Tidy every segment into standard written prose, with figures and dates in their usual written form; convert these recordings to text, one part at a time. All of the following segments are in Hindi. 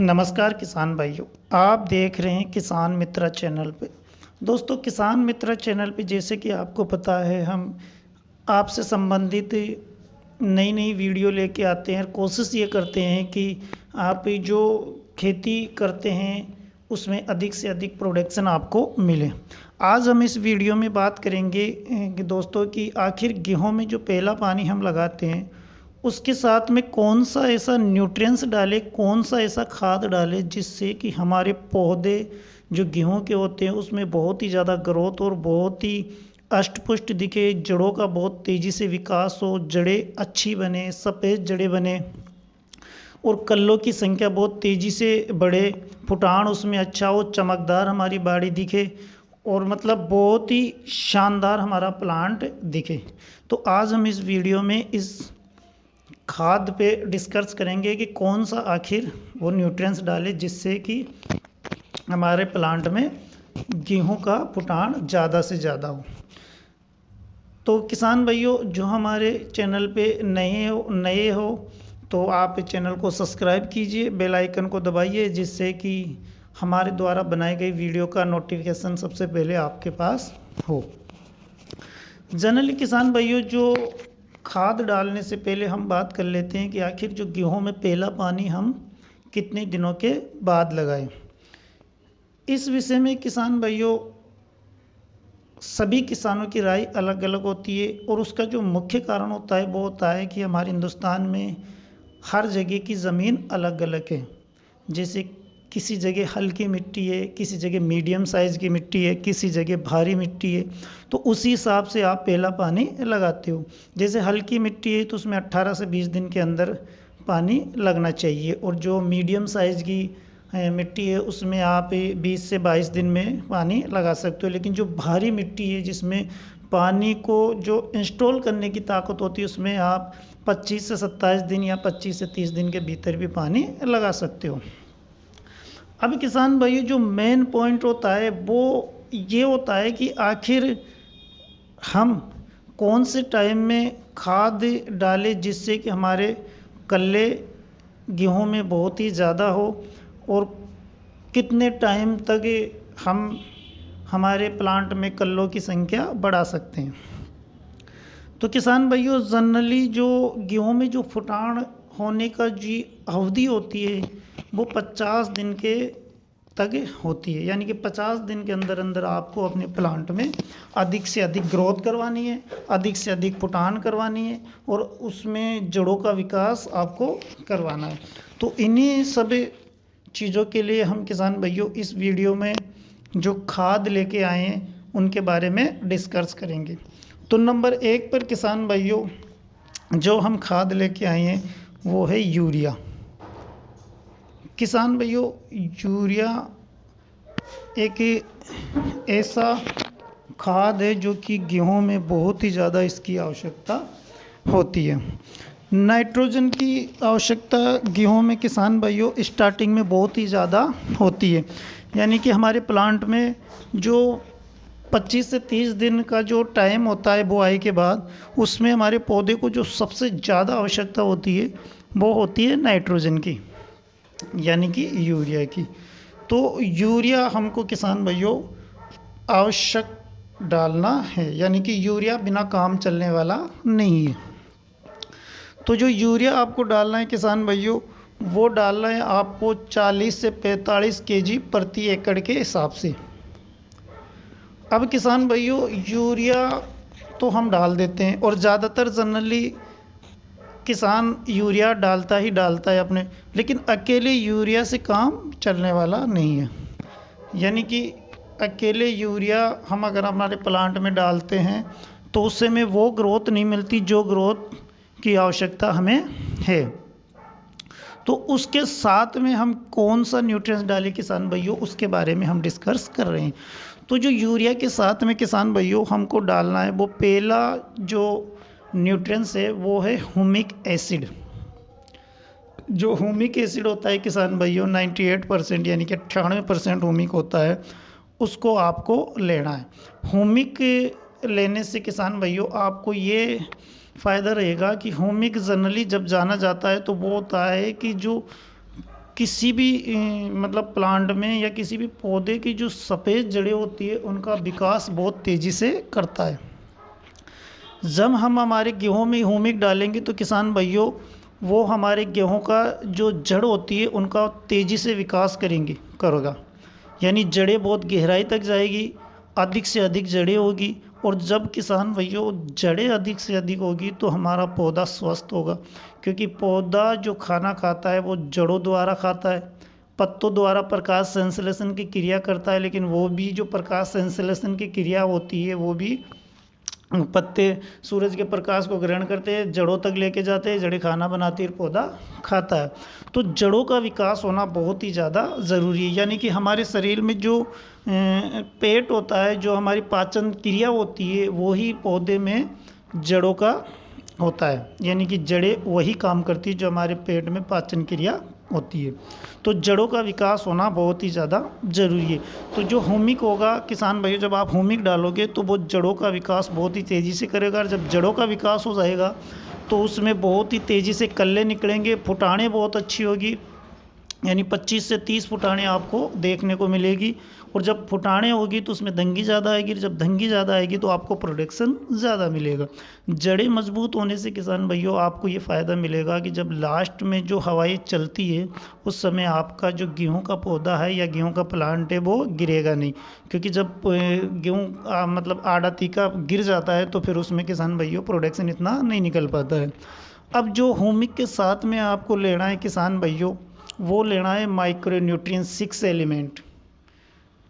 नमस्कार किसान भाइयों। आप देख रहे हैं किसान मित्र चैनल पे। दोस्तों, किसान मित्र चैनल पे जैसे कि आपको पता है, हम आपसे संबंधित नई नई वीडियो लेके आते हैं। कोशिश ये करते हैं कि आप जो खेती करते हैं उसमें अधिक से अधिक प्रोडक्शन आपको मिले। आज हम इस वीडियो में बात करेंगे कि दोस्तों कि आखिर गेहूं में जो पहला पानी हम लगाते हैं उसके साथ में कौन सा ऐसा न्यूट्रिएंट्स डालें, कौन सा ऐसा खाद डालें जिससे कि हमारे पौधे जो गेहूं के होते हैं उसमें बहुत ही ज़्यादा ग्रोथ और बहुत ही अष्ट पुष्ट दिखे, जड़ों का बहुत तेज़ी से विकास हो, जड़ें अच्छी बने, सफ़ेद जड़ें बने और कल्लों की संख्या बहुत तेज़ी से बढ़े, फुटान उसमें अच्छा हो, चमकदार हमारी बाड़ी दिखे और मतलब बहुत ही शानदार हमारा प्लांट दिखे। तो आज हम इस वीडियो में इस खाद पे डिस्कस करेंगे कि कौन सा आखिर वो न्यूट्रिएंट्स डालें जिससे कि हमारे प्लांट में गेहूं का फुटान ज़्यादा से ज़्यादा हो। तो किसान भाइयों, जो हमारे चैनल पे नए हो तो आप चैनल को सब्सक्राइब कीजिए, बेल आइकन को दबाइए जिससे कि हमारे द्वारा बनाई गई वीडियो का नोटिफिकेशन सबसे पहले आपके पास हो। जनरली किसान भाइयों, जो खाद डालने से पहले हम बात कर लेते हैं कि आखिर जो गेहूं में पहला पानी हम कितने दिनों के बाद लगाएं। इस विषय में किसान भाइयों सभी किसानों की राय अलग अलग होती है और उसका जो मुख्य कारण होता है वो होता है कि हमारे हिंदुस्तान में हर जगह की ज़मीन अलग अलग है। जैसे किसी जगह हल्की मिट्टी है, किसी जगह मीडियम साइज़ की मिट्टी है, किसी जगह भारी मिट्टी है, तो उसी हिसाब से आप पहला पानी लगाते हो। जैसे हल्की मिट्टी है तो उसमें 18 से 20 दिन के अंदर पानी लगना चाहिए और जो मीडियम साइज़ की मिट्टी है उसमें आप 20 से 22 दिन में पानी लगा सकते हो। लेकिन जो भारी मिट्टी है जिसमें पानी को जो इंस्टॉल करने की ताकत होती है उसमें आप 25 से 27 दिन या 25 से 30 दिन के भीतर भी पानी लगा सकते हो। अब किसान भाई, जो मेन पॉइंट होता है वो ये होता है कि आखिर हम कौन से टाइम में खाद डालें जिससे कि हमारे कल्ले गेहूं में बहुत ही ज़्यादा हो और कितने टाइम तक हम हमारे प्लांट में कल्लों की संख्या बढ़ा सकते हैं। तो किसान भाइयों, जनरली जो गेहूं में जो फुटान होने का जी अवधि होती है वो 50 दिन के तक होती है। यानी कि 50 दिन के अंदर अंदर आपको अपने प्लांट में अधिक से अधिक ग्रोथ करवानी है, अधिक से अधिक फुटान करवानी है और उसमें जड़ों का विकास आपको करवाना है। तो इन्हीं सब चीज़ों के लिए हम किसान भाइयों इस वीडियो में जो खाद लेके आए हैं उनके बारे में डिस्कस करेंगे। तो नंबर 1 पर किसान भाइयों जो हम खाद लेके आए हैं वो है यूरिया। किसान भाइयों, यूरिया एक ऐसा खाद है जो कि गेहूं में बहुत ही ज़्यादा इसकी आवश्यकता होती है। नाइट्रोजन की आवश्यकता गेहूं में किसान भाइयों स्टार्टिंग में बहुत ही ज़्यादा होती है। यानी कि हमारे प्लांट में जो 25 से 30 दिन का जो टाइम होता है बुआई के बाद, उसमें हमारे पौधे को जो सबसे ज़्यादा आवश्यकता होती है वो होती है नाइट्रोजन की, यानी कि यूरिया की। तो यूरिया हमको किसान भाइयों आवश्यक डालना है, यानी कि यूरिया बिना काम चलने वाला नहीं है। तो जो यूरिया आपको डालना है किसान भाइयों वो डालना है आपको 40 से 45 केजी प्रति एकड़ के हिसाब से। अब किसान भाइयों, यूरिया तो हम डाल देते हैं और ज़्यादातर जनरली किसान यूरिया डालता है अपने, लेकिन अकेले यूरिया से काम चलने वाला नहीं है। यानी कि अकेले यूरिया हम अगर हमारे प्लांट में डालते हैं तो उससे में वो ग्रोथ नहीं मिलती जो ग्रोथ की आवश्यकता हमें है। तो उसके साथ में हम कौन सा न्यूट्रिएंट्स डालें किसान भाइयों उसके बारे में हम डिस्कस कर रहे हैं। तो जो यूरिया के साथ में किसान भाइयों हमको डालना है वो पहला जो न्यूट्रिएंट्स है वो है ह्यूमिक एसिड। जो ह्यूमिक एसिड होता है किसान भाइयों 98% यानी कि 98% ह्यूमिक होता है, उसको आपको लेना है। ह्यूमिक लेने से किसान भाइयों आपको ये फ़ायदा रहेगा कि ह्यूमिक जनरली जब जाना जाता है तो वो होता है कि जो किसी भी मतलब प्लांट में या किसी भी पौधे की जो सफ़ेद जड़ें होती है उनका विकास बहुत तेज़ी से करता है। जब हम हमारे गेहूं में ह्यूमिक डालेंगे तो किसान भाइयों वो हमारे गेहूं का जो जड़ होती है उनका तेज़ी से विकास करेगा, यानी जड़ें बहुत गहराई तक जाएगी, अधिक से अधिक जड़ें होगी। और जब किसान भाइयों जड़ें अधिक से अधिक होगी तो हमारा पौधा स्वस्थ होगा, क्योंकि पौधा जो खाना खाता है वो जड़ों द्वारा खाता है, पत्तों द्वारा प्रकाश संश्लेषण की क्रिया करता है, लेकिन वो भी जो प्रकाश संश्लेषण की क्रिया होती है वो भी पत्ते सूरज के प्रकाश को ग्रहण करते हैं, जड़ों तक लेके जाते हैं, जड़ें खाना बनाती है, पौधा खाता है। तो जड़ों का विकास होना बहुत ही ज़्यादा ज़रूरी है, यानी कि हमारे शरीर में जो पेट होता है, जो हमारी पाचन क्रिया होती है, वो ही पौधे में जड़ों का होता है, यानी कि जड़ें वही काम करती है जो हमारे पेट में पाचन क्रिया होती है। तो जड़ों का विकास होना बहुत ही ज़्यादा ज़रूरी है। तो जो ह्यूमिक होगा किसान भाइयों, जब आप ह्यूमिक डालोगे तो वो जड़ों का विकास बहुत ही तेज़ी से करेगा, और जब जड़ों का विकास हो जाएगा तो उसमें बहुत ही तेज़ी से कल्ले निकलेंगे, फुटाने बहुत अच्छी होगी, यानी 25 से 30 फुटाने आपको देखने को मिलेगी। और जब फुटाने होगी तो उसमें धंगी ज़्यादा आएगी, जब धंगी ज़्यादा आएगी तो आपको प्रोडक्शन ज़्यादा मिलेगा। जड़ें मजबूत होने से किसान भाइयों आपको ये फ़ायदा मिलेगा कि जब लास्ट में जो हवाएं चलती है उस समय आपका जो गेहूं का पौधा है या गेहूं का प्लांट है वो गिरेगा नहीं, क्योंकि जब गेहूँ मतलब आड़ा तीखा गिर जाता है तो फिर उसमें किसान भाइयों प्रोडक्शन इतना नहीं निकल पाता है। अब जो ह्यूमिक के साथ में आपको लेना है किसान भाइयों, वो लेना है माइक्रो न्यूट्रिएंट 6 एलिमेंट,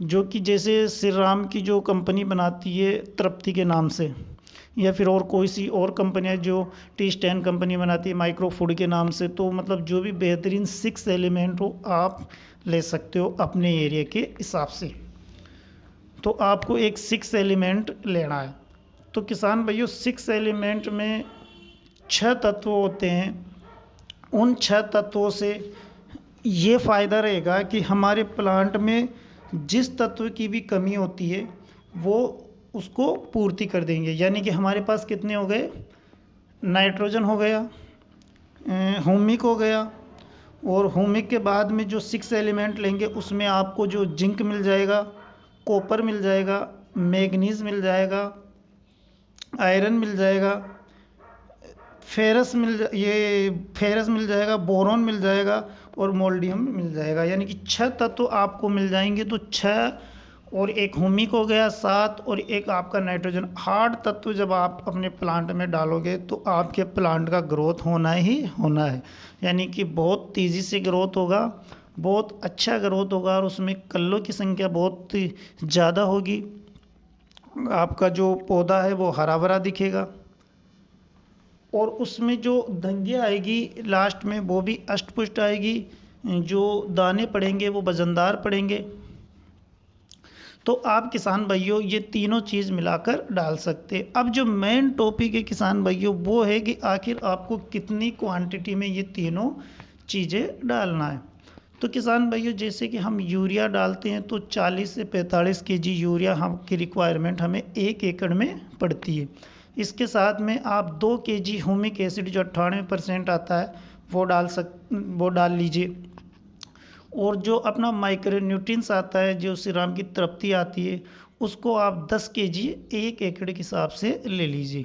जो कि जैसे श्री राम की जो कंपनी बनाती है तृप्ति के नाम से, या फिर और कोई सी और कंपनियां जो T10 कंपनी बनाती है माइक्रो फूड के नाम से, तो मतलब जो भी बेहतरीन 6 एलिमेंट हो आप ले सकते हो अपने एरिया के हिसाब से। तो आपको एक 6 एलिमेंट लेना है। तो किसान भाइयों 6 एलिमेंट में 6 तत्व होते हैं। उन 6 तत्वों से ये फ़ायदा रहेगा कि हमारे प्लांट में जिस तत्व की भी कमी होती है वो उसको पूर्ति कर देंगे। यानी कि हमारे पास कितने हो गए, नाइट्रोजन हो गया, ह्यूमिक हो गया, और ह्यूमिक के बाद में जो 6 एलिमेंट लेंगे उसमें आपको जो जिंक मिल जाएगा, कॉपर मिल जाएगा, मैग्नीज मिल जाएगा, आयरन मिल जाएगा, फेरस मिल जाएगा, बोरॉन मिल जाएगा और मोल्डियम मिल जाएगा। यानी कि 6 तत्व आपको मिल जाएंगे। तो 6 और एक ह्यूमिक हो गया 7, और एक आपका नाइट्रोजन, 8 तत्व जब आप अपने प्लांट में डालोगे तो आपके प्लांट का ग्रोथ होना ही होना है, यानी कि बहुत तेज़ी से ग्रोथ होगा, बहुत अच्छा ग्रोथ होगा, और उसमें कल्लों की संख्या बहुत ज़्यादा होगी। आपका जो पौधा है वो हरा भरा दिखेगा, और उसमें जो धंगिया आएगी लास्ट में वो भी अष्टपुष्ट आएगी, जो दाने पड़ेंगे वो वजनदार पड़ेंगे। तो आप किसान भाइयों ये तीनों चीज़ मिलाकर डाल सकते हैं। अब जो मेन टॉपिक है किसान भाइयों वो है कि आखिर आपको कितनी क्वांटिटी में ये तीनों चीज़ें डालना है। तो किसान भाइयों जैसे कि हम यूरिया डालते हैं तो 40 से 45 केजी यूरिया हम की रिक्वायरमेंट हमें 1 एकड़ में पड़ती है। इसके साथ में आप 2 केजी ह्यूमिक एसिड जो 98% आता है वो डाल लीजिए, और जो अपना माइक्रो न्यूट्रिएंट्स आता है जो श्री राम की तृप्ति आती है उसको आप 10 केजी 1 एकड़ के हिसाब से ले लीजिए।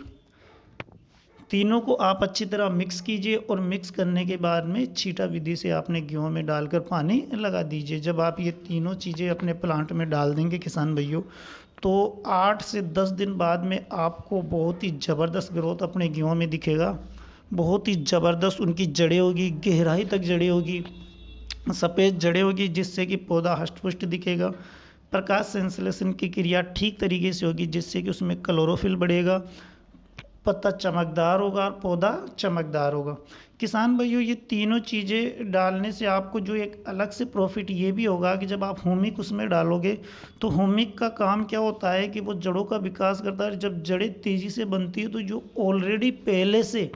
तीनों को आप अच्छी तरह मिक्स कीजिए, और मिक्स करने के बाद में छींटा विधि से आपने गेहूं में डालकर पानी लगा दीजिए। जब आप ये तीनों चीज़ें अपने प्लांट में डाल देंगे किसान भाइयों तो 8 से 10 दिन बाद में आपको बहुत ही ज़बरदस्त ग्रोथ अपने गेहूं में दिखेगा। बहुत ही ज़बरदस्त उनकी जड़ें होगी, गहराई तक जड़ें होगी, सफ़ेद जड़ें होगी, जिससे कि पौधा हष्ट-पुष्ट दिखेगा। प्रकाश संश्लेषण की क्रिया ठीक तरीके से होगी जिससे कि उसमें क्लोरोफिल बढ़ेगा, पत्ता चमकदार होगा और पौधा चमकदार होगा। किसान भाइयों ये तीनों चीज़ें डालने से आपको जो एक अलग से प्रॉफिट ये भी होगा कि जब आप ह्यूमिक उसमें डालोगे तो ह्यूमिक का काम क्या होता है कि वो जड़ों का विकास करता है। जब जड़ें तेज़ी से बनती है तो जो ऑलरेडी पहले से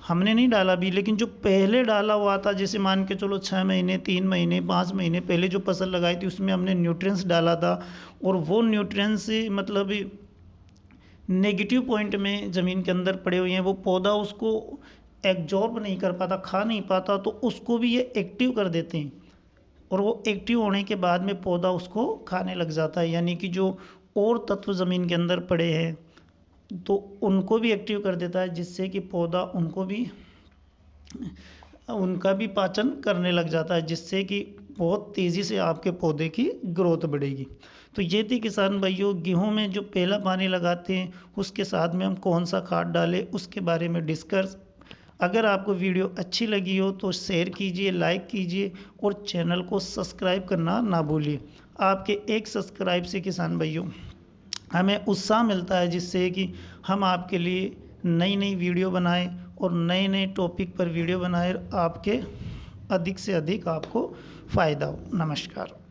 हमने नहीं डाला भी, लेकिन जो पहले डाला हुआ था, जैसे मान के चलो 6 महीने 3 महीने 5 महीने पहले जो फसल लगाई थी उसमें हमने न्यूट्रिएंट्स डाला था, और वो न्यूट्रिएंट्स मतलब नेगेटिव पॉइंट में ज़मीन के अंदर पड़े हुए हैं, वो पौधा उसको एब्जॉर्ब नहीं कर पाता, खा नहीं पाता, तो उसको भी ये एक्टिव कर देते हैं और वो एक्टिव होने के बाद में पौधा उसको खाने लग जाता है। यानी कि जो और तत्व ज़मीन के अंदर पड़े हैं तो उनको भी एक्टिव कर देता है, जिससे कि पौधा उनका भी पाचन करने लग जाता है, जिससे कि बहुत तेज़ी से आपके पौधे की ग्रोथ बढ़ेगी। तो ये थी किसान भाइयों, गेहूं में जो पहला पानी लगाते हैं उसके साथ में हम कौन सा खाद डालें उसके बारे में डिस्कस। अगर आपको वीडियो अच्छी लगी हो तो शेयर कीजिए, लाइक कीजिए और चैनल को सब्सक्राइब करना ना भूलिए। आपके एक सब्सक्राइब से किसान भाइयों हमें उत्साह मिलता है, जिससे कि हम आपके लिए नई नई वीडियो बनाएं और नए नए टॉपिक पर वीडियो बनाएं, आपके अधिक से अधिक आपको फ़ायदा हो। नमस्कार।